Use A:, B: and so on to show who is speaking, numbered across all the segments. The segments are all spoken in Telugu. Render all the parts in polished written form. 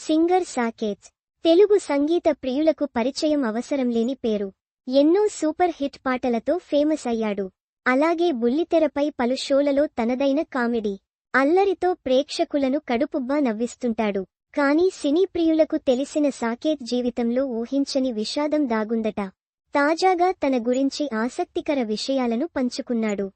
A: సింగర్ సాకేత్ తెలుగు సంగీత ప్రియులకు పరిచయం అవసరం లేని పేరు. ఎన్నో సూపర్ హిట్ పాటలతో ఫేమస్ అయ్యాడు. అలాగే బుల్లితెరపై పలు షోలలో తనదైన కామెడీ అల్లరితో ప్రేక్షకులను కడుపుబ్బా నవ్విస్తుంటాడు. కానీ సినీ ప్రియులకు తెలిసిన సాకేత్ జీవితంలో ఊహించని విషాదం దాగుందట. తాజాగా తన గురించి ఆసక్తికర విషయాలను పంచుకున్నాడు.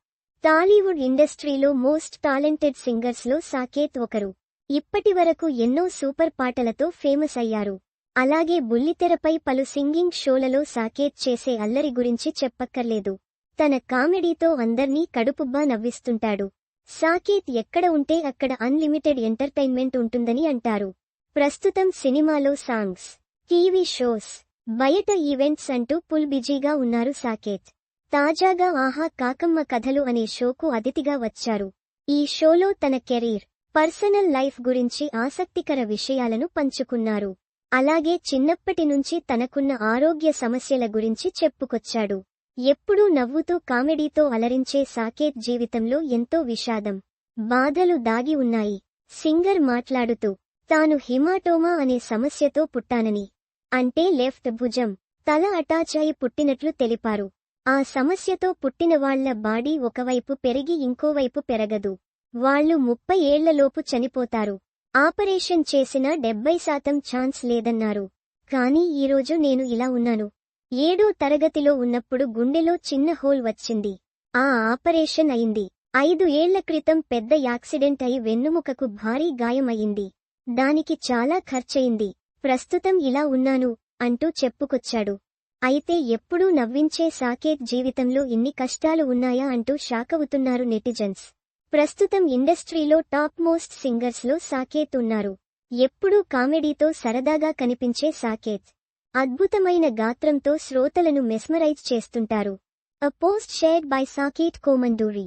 A: టాలీవుడ్ ఇండస్ట్రీలో మోస్ట్ టాలెంటెడ్ సింగర్స్లో సాకేత్ ఒకరు. ఇప్పటివరకు ఎన్నో సూపర్ పాటలతో ఫేమస్ అయ్యారు. అలాగే బుల్లితెరపై పలు సింగింగ్ షోలలో సాకేత్ చేసే అల్లరి గురించి చెప్పక్కర్లేదు. తన కామెడీతో అందర్నీ కడుపుబ్బా నవ్విస్తుంటాడు. సాకేత్ ఎక్కడ ఉంటే అక్కడ అన్లిమిటెడ్ ఎంటర్టైన్మెంట్ ఉంటుందని అంటారు. ప్రస్తుతం సినిమాలో సాంగ్స్, టీవీ షోస్, బయట ఈవెంట్స్ అంటూ ఫుల్ బిజీగా ఉన్నారు సాకేత్. తాజాగా ఆహా కాకమ్మ కథలు అనే షోకు అతిథిగా వచ్చారు. ఈ షోలో తన కెరీర్, పర్సనల్ లైఫ్ గురించి ఆసక్తికర విషయాలను పంచుకున్నారు. అలాగే చిన్నప్పటి నుంచి తనకున్న ఆరోగ్య సమస్యల గురించి చెప్పుకొచ్చాడు. ఎప్పుడూ నవ్వుతూ కామెడీతో అలరించే సాకేత్ జీవితంలో ఎంతో విషాదం, బాధలు దాగి ఉన్నాయి. సింగర్ మాట్లాడుతూ తాను హిమాటోమా అనే సమస్యతో పుట్టానని, అంటే లెఫ్ట్ భుజం, తల అటాచ్ అయి పుట్టినట్లు తెలిపారు. ఆ సమస్యతో పుట్టినవాళ్ల బాడీ ఒకవైపు పెరిగి ఇంకోవైపు పెరగదు. వాళ్లు 30 ఏళ్లలోపు చనిపోతారు. ఆపరేషన్ చేసినా 70% ఛాన్స్ లేదన్నారు. కానీ ఈరోజు నేను ఇలా ఉన్నాను. 7వ తరగతిలో ఉన్నప్పుడు గుండెలో చిన్న హోల్ వచ్చింది. ఆ ఆపరేషన్ అయింది. 5 ఏళ్ల క్రితం పెద్ద యాక్సిడెంట్ అయి వెన్నుముకకు భారీ గాయం అయింది. దానికి చాలా ఖర్చయింది. ప్రస్తుతం ఇలా ఉన్నాను అంటూ చెప్పుకొచ్చాడు. అయితే ఎప్పుడూ నవ్వించే సాకేత్ జీవితంలో ఇన్ని కష్టాలు ఉన్నాయా అంటూ షాకవుతున్నారు నెటిజన్స్. ప్రస్తుతం ఇండస్ట్రీలో టాప్ మోస్ట్ సింగర్స్లో సాకేత్ ఉన్నారు. ఎప్పుడూ కామెడీతో సరదాగా కనిపించే సాకేత్ అద్భుతమైన గాత్రంతో శ్రోతలను మెస్మరైజ్ చేస్తుంటారు. A post shared by Saket Komanduri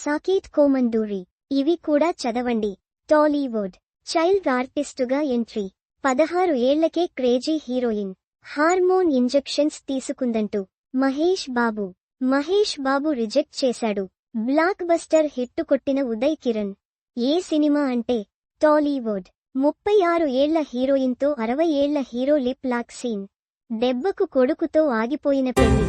A: @Saket Komanduri. ఇవి కూడా చదవండి. టాలీవుడ్ చైల్డ్ ఆర్టిస్టుగా ఎంట్రీ. 16 ఏళ్లకే క్రేజీ హీరోయిన్. హార్మోన్ ఇంజెక్షన్స్ తీసుకుందంటూ మహేష్ బాబు రిజెక్ట్ చేశాడు. బ్లాక్ బస్టర్ హిట్టు కొట్టిన ఉదయ్ కిరణ్. ఏ సినిమా అంటే టాలీవుడ్. 36 ఏళ్ల హీరోయిన్తో 60 ఏళ్ల హీరో లిప్ లాక్ సీన్. దెబ్బకు కొడుకుతో ఆగిపోయిన పెళ్లి.